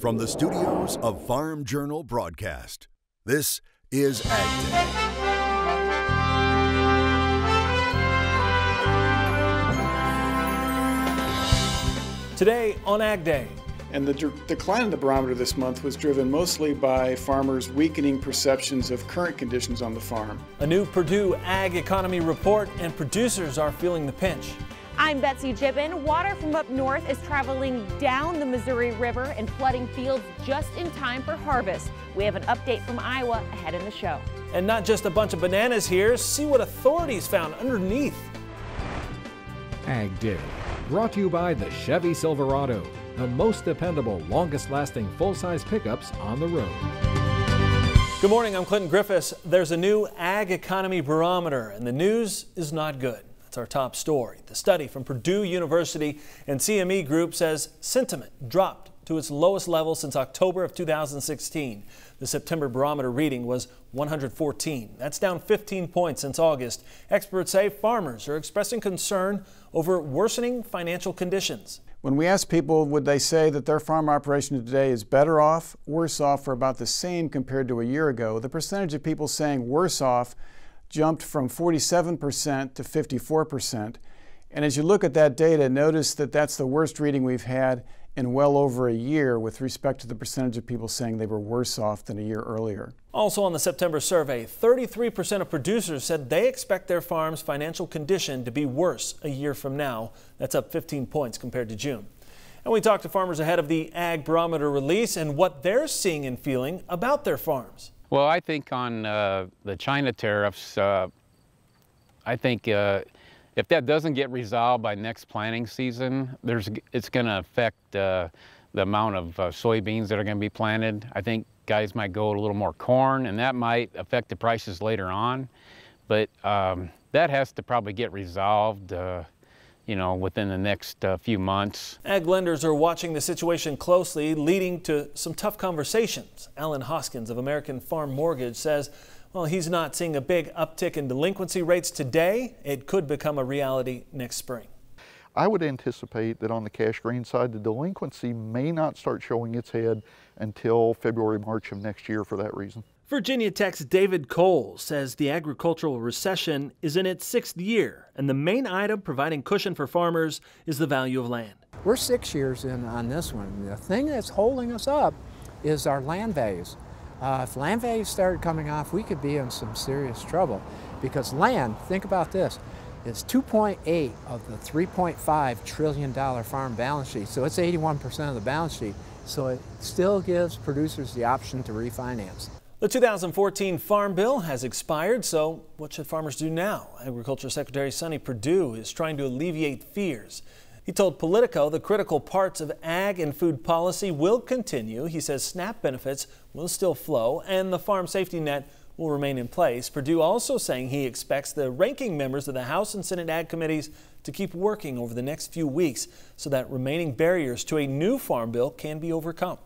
From the studios of Farm Journal Broadcast, this is AgDay. Today on AgDay. And the decline in the barometer this month was driven mostly by farmers' weakening perceptions of current conditions on the farm. A new Purdue Ag Economy report, and producers are feeling the pinch. I'm Betsy Gibbon. Water from up north is traveling down the Missouri River and flooding fields just in time for harvest. We have an update from Iowa ahead in the show. And not just a bunch of bananas here. See what authorities found underneath. AgDay, brought to you by the Chevy Silverado, the most dependable, longest-lasting full-size pickups on the road. Good morning, I'm Clinton Griffiths. There's a new Ag Economy barometer, and the news is not good. That's our top story. The study from Purdue University and CME Group says sentiment dropped to its lowest level since October of 2016. The September barometer reading was 114. That's down 15 points since August. Experts say farmers are expressing concern over worsening financial conditions. When we ask people, would they say that their farm operation today is better off, worse off, or about the same compared to a year ago, the percentage of people saying worse off jumped from 47% to 54%. And as you look at that data, notice that that's the worst reading we've had in well over a year with respect to the percentage of people saying they were worse off than a year earlier. Also on the September survey, 33% of producers said they expect their farm's financial condition to be worse a year from now. That's up 15 points compared to June. And we talked to farmers ahead of the Ag Barometer release and what they're seeing and feeling about their farms. Well, I think on the China tariffs, I think if that doesn't get resolved by next planting season, it's going to affect the amount of soybeans that are going to be planted. I think guys might go a little more corn, and that might affect the prices later on. But that has to probably get resolved, within the next few months. Ag lenders are watching the situation closely, leading to some tough conversations. Alan Hoskins of American Farm Mortgage says, well, he's not seeing a big uptick in delinquency rates today. It could become a reality next spring. I would anticipate that on the cash grain side, the delinquency may not start showing its head until February, March of next year for that reason. Virginia Tech's David Cole says the agricultural recession is in its 6th year, and the main item providing cushion for farmers is the value of land. We're 6 years in on this one. The thing that's holding us up is our land values. If land values started coming off, we could be in some serious trouble because land, think about this, is 2.8 of the $3.5 trillion farm balance sheet. So it's 81% of the balance sheet. So it still gives producers the option to refinance. The 2014 Farm Bill has expired, so what should farmers do now? Agriculture Secretary Sonny Perdue is trying to alleviate fears. He told Politico the critical parts of ag and food policy will continue. He says SNAP benefits will still flow and the farm safety net will remain in place. Perdue also saying he expects the ranking members of the House and Senate Ag committees to keep working over the next few weeks so that remaining barriers to a new farm bill can be overcome.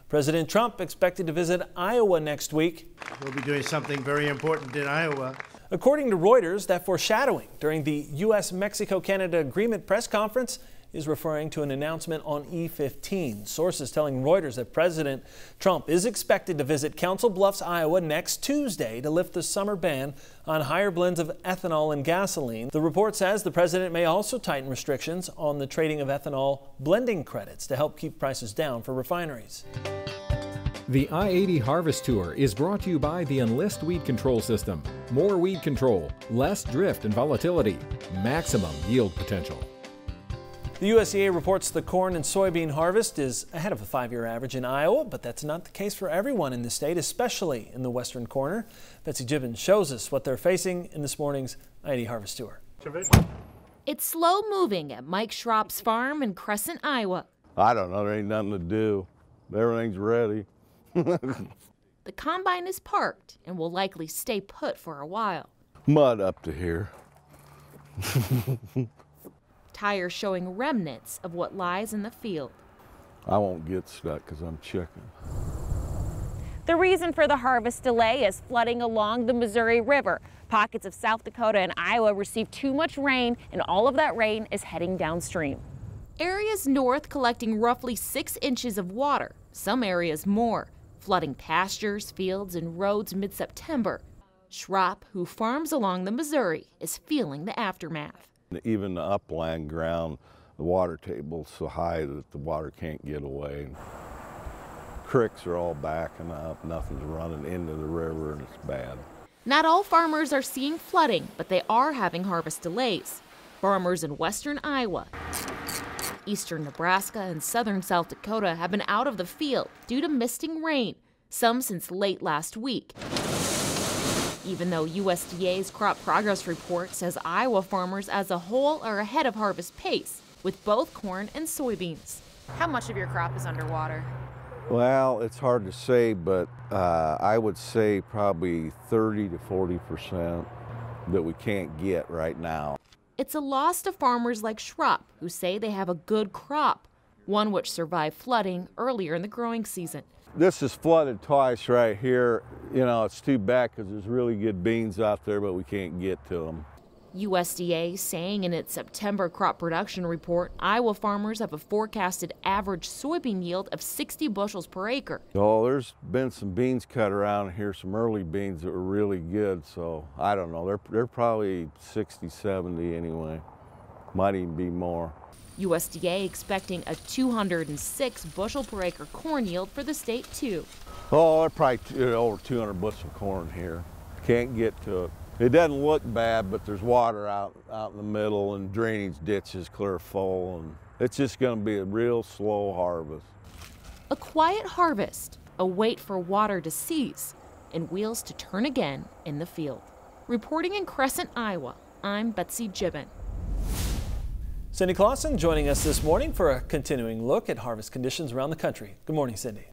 President Trump expected to visit Iowa next week. We'll be doing something very important in Iowa. According to Reuters, that foreshadowing during the U.S.-Mexico-Canada Agreement press conference is referring to an announcement on E15. Sources telling Reuters that President Trump is expected to visit Council Bluffs, Iowa next Tuesday to lift the summer ban on higher blends of ethanol and gasoline. The report says the president may also tighten restrictions on the trading of ethanol blending credits to help keep prices down for refineries. The I-80 Harvest Tour is brought to you by the Enlist Weed Control System. More weed control, less drift and volatility, maximum yield potential. The USDA reports the corn and soybean harvest is ahead of a 5-year average in Iowa, but that's not the case for everyone in the state, especially in the western corner. Betsy Gibbon shows us what they're facing in this morning's I-80 Harvest Tour. It's slow moving at Mike Schropp's farm in Crescent, Iowa. I don't know, there ain't nothing to do. Everything's ready. The combine is parked and will likely stay put for a while. Mud up to here. Tires showing remnants of what lies in the field. I won't get stuck because I'm chicken. The reason for the harvest delay is flooding along the Missouri River. Pockets of South Dakota and Iowa received too much rain, and all of that rain is heading downstream. Areas north collecting roughly 6 inches of water. some areas more, flooding pastures, fields, and roads mid-September. Schropp, who farms along the Missouri, is feeling the aftermath. Even the upland ground, the water table's so high that the water can't get away. Creeks are all backing up, nothing's running into the river, and it's bad. Not all farmers are seeing flooding, but they are having harvest delays. Farmers in western Iowa, eastern Nebraska, and southern South Dakota have been out of the field due to misting rain, some since late last week. Even though USDA's crop progress report says Iowa farmers as a whole are ahead of harvest pace with both corn and soybeans. How much of your crop is underwater? Well, it's hard to say, but I would say probably 30 to 40% that we can't get right now. It's a loss to farmers like Schropp, who say they have a good crop, one which survived flooding earlier in the growing season. This is flooded twice right here. You know, it's too bad because there's really good beans out there, but we can't get to them. USDA saying in its September crop production report, Iowa farmers have a forecasted average soybean yield of 60 bushels per acre. Oh, there's been some beans cut around here, some early beans that were really good, so I don't know. They're probably 60, 70 anyway. Might even be more. USDA expecting a 206 bushel per acre corn yield for the state too. Oh, they're probably over 200 bushel corn here. Can't get to it. It doesn't look bad, but there's water out in the middle and drainage ditches clear full, and it's just going to be a real slow harvest. A quiet harvest, a wait for water to cease, and wheels to turn again in the field. Reporting in Crescent, Iowa, I'm Betsy Gibbon. Cindy Clausen joining us this morning for a continuing look at harvest conditions around the country. Good morning, Cindy.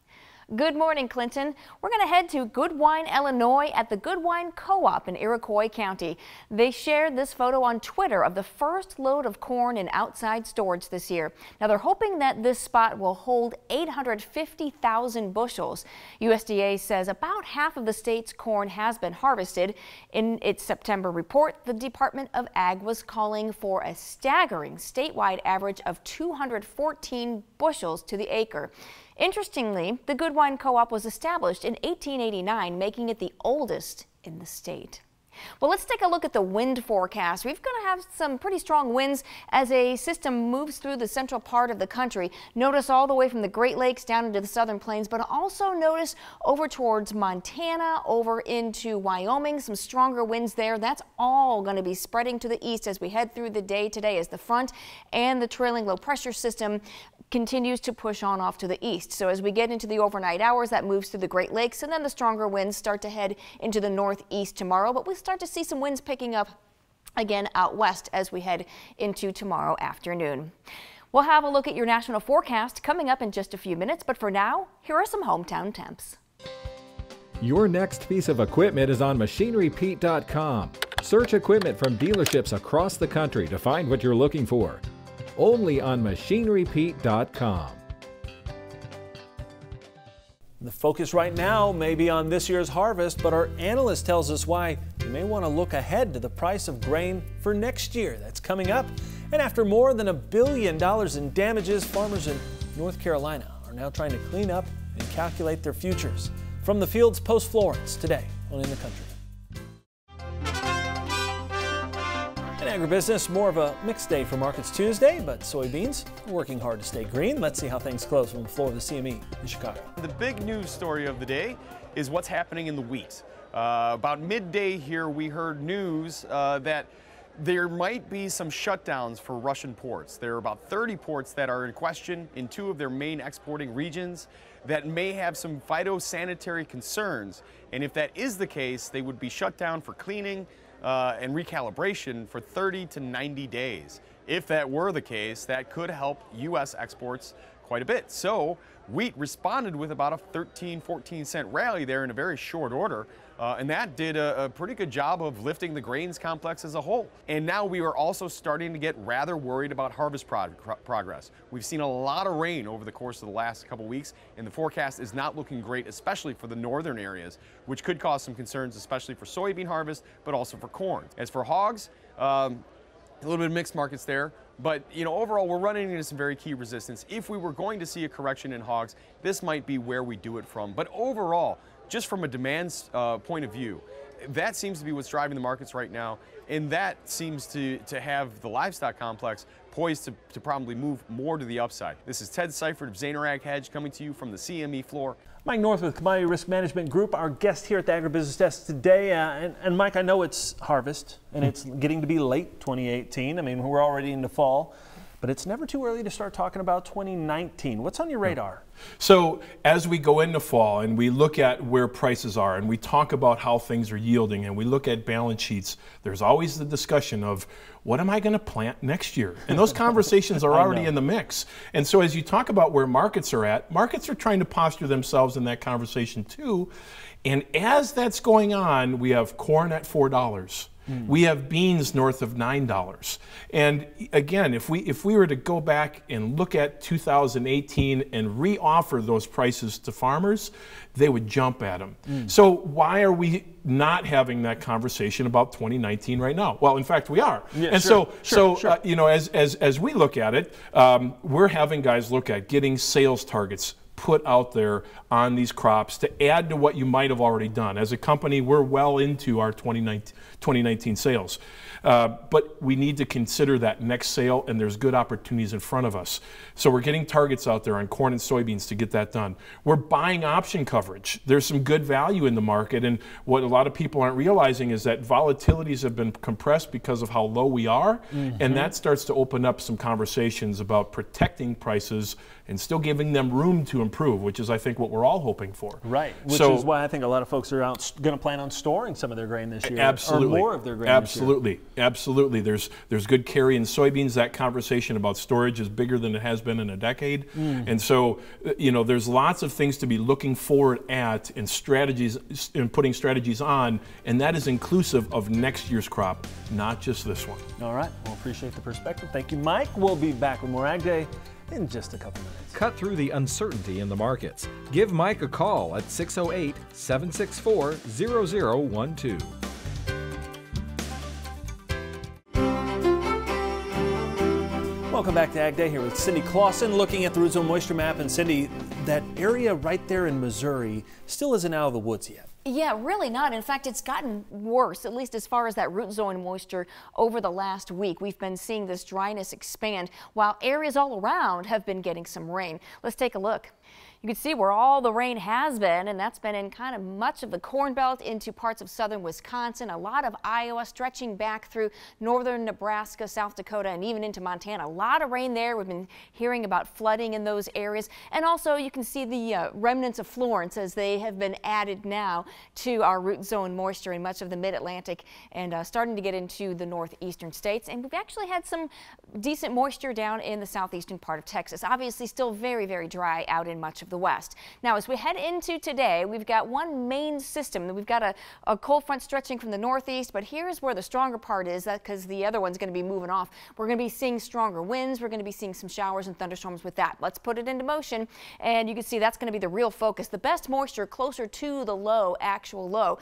Good morning, Clinton. We're going to head to Goodwine, Illinois at the Goodwine Co-op in Iroquois County. They shared this photo on Twitter of the first load of corn in outside storage this year. Now they're hoping that this spot will hold 850,000 bushels. USDA says about half of the state's corn has been harvested. In its September report, the Department of Ag was calling for a staggering statewide average of 214 bushels to the acre. Interestingly, the Goodwine Co-op was established in 1889, making it the oldest in the state. Well, let's take a look at the wind forecast. We're going to have some pretty strong winds as a system moves through the central part of the country. Notice all the way from the Great Lakes down into the southern plains, but also notice over towards Montana, over into Wyoming, some stronger winds there. That's all going to be spreading to the east as we head through the day today as the front and the trailing low pressure system continues to push on off to the east. So as we get into the overnight hours, that moves through the Great Lakes, and then the stronger winds start to head into the northeast tomorrow. But we start to see some winds picking up again out west as we head into tomorrow afternoon. We'll have a look at your national forecast coming up in just a few minutes, but for now, here are some hometown temps. Your next piece of equipment is on MachineryPete.com. Search equipment from dealerships across the country to find what you're looking for. Only on MachineryPete.com. The focus right now may be on this year's harvest, but our analyst tells us why you may want to look ahead to the price of grain for next year. That's coming up. And after more than $1 billion in damages, farmers in North Carolina are now trying to clean up and calculate their futures. From the fields, Post Florence today on In the Country. In agribusiness, more of a mixed day for markets Tuesday, but soybeans are working hard to stay green. Let's see how things close from the floor of the CME in Chicago. The big news story of the day is what's happening in the wheat. About midday here, we heard news that there might be some shutdowns for Russian ports. There are about 30 ports that are in question in 2 of their main exporting regions that may have some phytosanitary concerns. And if that is the case, they would be shut down for cleaning and recalibration for 30 to 90 days. If that were the case, that could help U.S. exports quite a bit. So wheat responded with about a 13-14 cent rally there in a very short order. And that did a pretty good job of lifting the grains complex as a whole. And now we are also starting to get rather worried about harvest progress. We've seen a lot of rain over the course of the last couple weeks, and the forecast is not looking great, especially for the northern areas, which could cause some concerns, especially for soybean harvest, but also for corn. As for hogs, a little bit of mixed markets there. But, you know, overall, we're running into some very key resistance. If we were going to see a correction in hogs, this might be where we do it from. But overall, just from a demand point of view, that seems to be what's driving the markets right now. And that seems to have the livestock complex poised to probably move more to the upside. This is Ted Seifert of Zaner Ag Hedge coming to you from the CME floor. Mike North with Commodity Risk Management Group, our guest here at the Agribusiness Desk today. And Mike, I know it's harvest and it's getting to be late 2018. I mean, we're already into fall, but it's never too early to start talking about 2019. What's on your radar? So as we go into fall and we look at where prices are and we talk about how things are yielding and we look at balance sheets, there's always the discussion of what am I going to plant next year? And those conversations are already in the mix. And so as you talk about where markets are trying to posture themselves in that conversation too. And as that's going on, we have corn at $4. We have beans north of $9. And again, if we were to go back and look at 2018 and re-offer those prices to farmers, they would jump at them. So why are we not having that conversation about 2019 right now? Well, in fact, we are. Yeah, and so you know, as we look at it, we're having guys look at getting sales targets put out there on these crops to add to what you might have already done. As a company, we're well into our 2019 sales. But we need to consider that next sale, and there's good opportunities in front of us. So we're getting targets out there on corn and soybeans to get that done. We're buying option coverage. There's some good value in the market, and what a lot of people aren't realizing is that volatilities have been compressed because of how low we are, and that starts to open up some conversations about protecting prices and still giving them room to improve, which is, I think, what we're all hoping for. Right, which is why I think a lot of folks are going to plan on storing some of their grain this year. Absolutely. Or more of their grain this year. Absolutely. There's good carry in soybeans. That conversation about storage is bigger than it has been in a decade. And so, you know, there's lots of things to be looking forward at and strategies and putting strategies on, and that is inclusive of next year's crop, not just this one. All right. Well, appreciate the perspective. Thank you, Mike. We'll be back with more Ag Day in just a couple minutes. Cut through the uncertainty in the markets. Give Mike a call at 608-764-0012. Welcome back to Ag Day here with Cindy Clausen, looking at the root zone moisture map. And Cindy, that area right there in Missouri still isn't out of the woods yet. Yeah, really not. In fact, it's gotten worse, at least as far as that root zone moisture over the last week. We've been seeing this dryness expand while areas all around have been getting some rain. Let's take a look. You can see where all the rain has been, and that's been in kind of much of the Corn Belt into parts of southern Wisconsin, a lot of Iowa, stretching back through northern Nebraska, South Dakota, and even into Montana. A lot of rain there. We've been hearing about flooding in those areas. And also you can see the remnants of Florence as they have been added now to our root zone moisture in much of the mid-Atlantic and starting to get into the northeastern states. And we've actually had some decent moisture down in the southeastern part of Texas. Obviously still very, very dry out in much of the west. Now, as we head into today, we've got one main system. We've got a cold front stretching from the northeast, but here's where the stronger part is, that because the other one's going to be moving off. We're going to be seeing stronger winds. We're going to be seeing some showers and thunderstorms with that. Let's put it into motion, and you can see that's going to be the real focus. The best moisture closer to the low, actual low.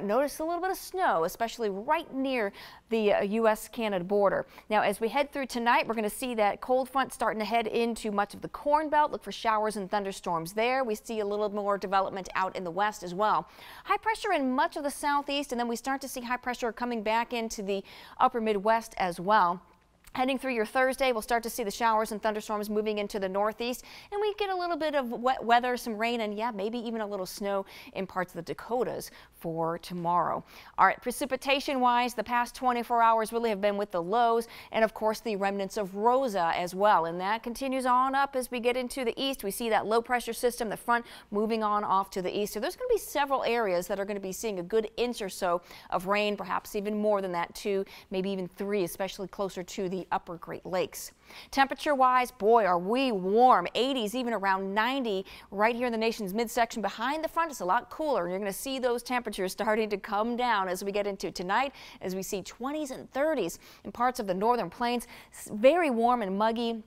Notice a little bit of snow, especially right near the U.S.-Canada border. Now, as we head through tonight, we're going to see that cold front starting to head into much of the Corn Belt. Look for showers and thunderstorms there. We see a little more development out in the west as well. High pressure in much of the southeast, and then we start to see high pressure coming back into the upper Midwest as well. Heading through your Thursday, we'll start to see the showers and thunderstorms moving into the northeast, and we get a little bit of wet weather, some rain, and yeah, maybe even a little snow in parts of the Dakotas for tomorrow. All right, precipitation-wise, the past 24 hours really have been with the lows, and of course the remnants of Rosa as well, and that continues on up as we get into the east. We see that low pressure system, the front, moving on off to the east. So there's going to be several areas that are going to be seeing a good inch or so of rain, perhaps even more than that, 2, maybe even 3, especially closer to the upper Great Lakes. Temperature-wise, boy, are we warm. 80s, even around 90 right here in the nation's midsection. Behind the front, it's a lot cooler, and you're going to see those temperatures starting to come down as we get into tonight, as we see 20s and 30s in parts of the northern plains. Very warm and muggy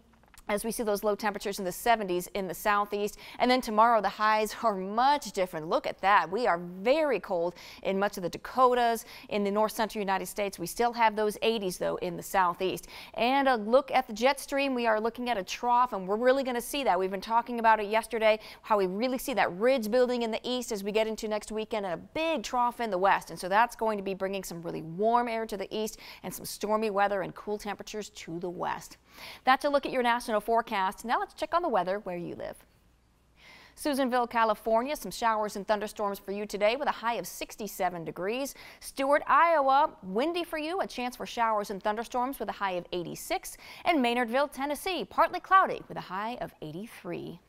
as we see those low temperatures in the 70s in the southeast. And then tomorrow the highs are much different. Look at that. We are very cold in much of the Dakotas, in the north central United States. We still have those 80s though in the southeast. And a look at the jet stream. We are looking at a trough, and we're really going to see that. We've been talking about it yesterday, how we really see that ridge building in the east as we get into next weekend, and a big trough in the west. And so that's going to be bringing some really warm air to the east and some stormy weather and cool temperatures to the west. That's a look at your national forecast. Now let's check on the weather where you live. Susanville, California, some showers and thunderstorms for you today with a high of 67 degrees. Stewart, Iowa, windy for you, a chance for showers and thunderstorms with a high of 86. And Maynardville, Tennessee, partly cloudy with a high of 83.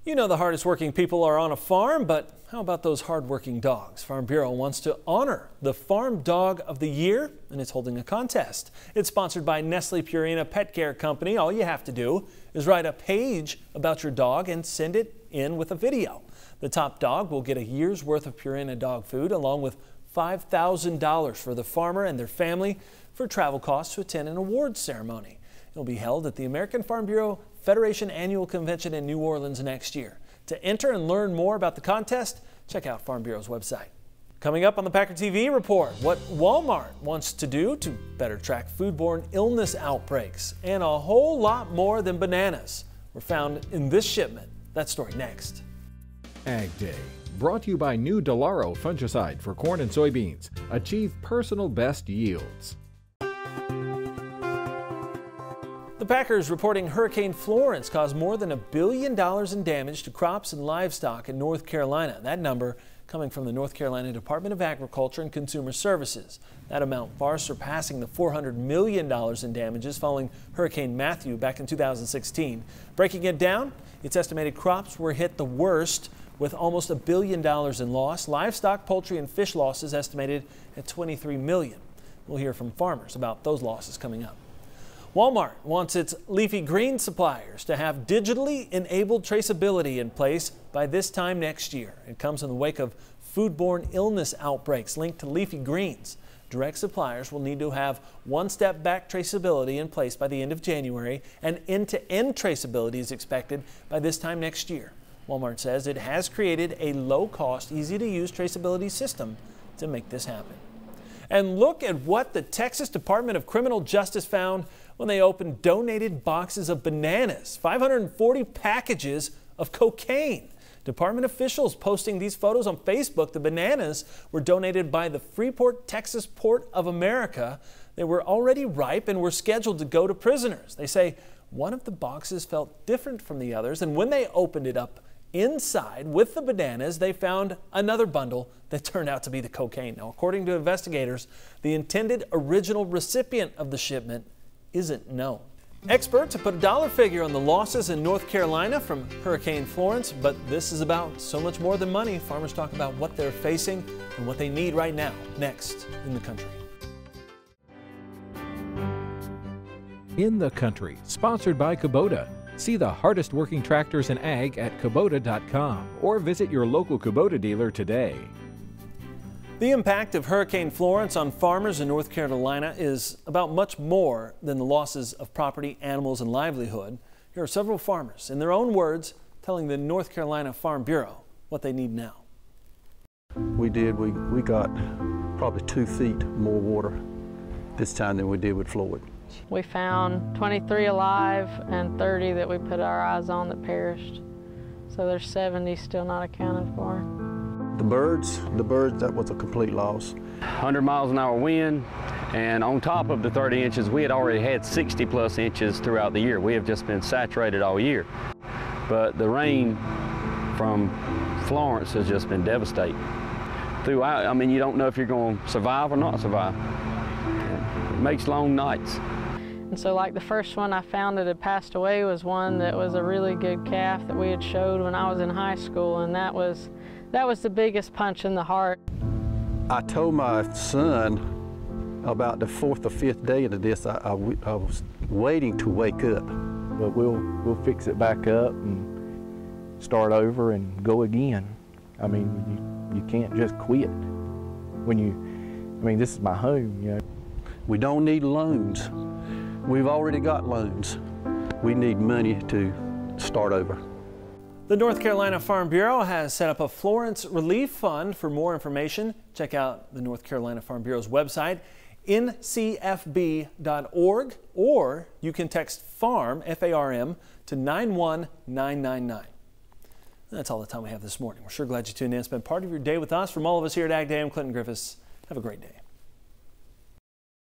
You know the hardest working people are on a farm, but how about those hard-working dogs? Farm Bureau wants to honor the Farm Dog of the Year, and it's holding a contest. It's sponsored by Nestle Purina Pet Care Company. All you have to do is write a page about your dog and send it in with a video. The top dog will get a year's worth of Purina dog food, along with $5,000 for the farmer and their family for travel costs to attend an awards ceremony. It will be held at the American Farm Bureau Federation Annual Convention in New Orleans next year. To enter and learn more about the contest, check out Farm Bureau's website. Coming up on the Packer TV report, what Walmart wants to do to better track foodborne illness outbreaks, and a whole lot more than bananas were found in this shipment. That story next. AgDay, brought to you by new Delaro fungicide for corn and soybeans. Achieve personal best yields. The Packers reporting Hurricane Florence caused more than $1 billion in damage to crops and livestock in North Carolina. That number coming from the North Carolina Department of Agriculture and Consumer Services. That amount far surpassing the $400 million in damages following Hurricane Matthew back in 2016. Breaking it down, it's estimated crops were hit the worst with almost $1 billion in loss. Livestock, poultry, and fish losses estimated at $23 million. We'll hear from farmers about those losses coming up. Walmart wants its leafy green suppliers to have digitally enabled traceability in place by this time next year. It comes in the wake of foodborne illness outbreaks linked to leafy greens. Direct suppliers will need to have one-step back traceability in place by the end of January, and end-to-end traceability is expected by this time next year. Walmart says it has created a low-cost, easy-to-use traceability system to make this happen. And look at what the Texas Department of Criminal Justice found when they opened donated boxes of bananas, 540 packages of cocaine. Department officials posting these photos on Facebook. The bananas were donated by the Freeport, Texas Port of America. They were already ripe and were scheduled to go to prisoners. They say one of the boxes felt different from the others, and when they opened it up, inside with the bananas, they found another bundle that turned out to be the cocaine. Now, according to investigators, the intended original recipient of the shipment isn't known. Experts have put a dollar figure on the losses in North Carolina from Hurricane Florence, but this is about so much more than money. Farmers talk about what they're facing and what they need right now, next in the country. In the Country, sponsored by Kubota. See the hardest working tractors in ag at Kubota.com or visit your local Kubota dealer today. The impact of Hurricane Florence on farmers in North Carolina is about much more than the losses of property, animals, and livelihood. Here are several farmers, in their own words, telling the North Carolina Farm Bureau what they need now. We got probably 2 feet more water this time than we did with Floyd. We found 23 alive and 30 that we put our eyes on that perished. So there's 70 still not accounted for. The birds, that was a complete loss. 100 miles an hour wind, and on top of the 30 inches, we had already had 60 plus inches throughout the year. We have just been saturated all year. But the rain from Florence has just been devastating. Throughout, I mean, you don't know if you're going to survive or not survive. It makes long nights. And so like the first one I found that had passed away was one that was a really good calf that we had showed when I was in high school, and that was the biggest punch in the heart. I told my son about the 4th or 5th day into this, I was waiting to wake up. But we'll fix it back up and start over and go again. I mean, you can't just quit. This is my home, you know. We don't need loans. We've already got loans. we need money to start over. The North Carolina Farm Bureau has set up a Florence Relief Fund. For more information, check out the North Carolina Farm Bureau's website, ncfb.org, or you can text FARM, F-A-R-M, to 91999. That's all the time we have this morning. We're sure glad you tuned in and spent part of your day with us. From all of us here at AgDay, I'm Clinton Griffiths. Have a great day.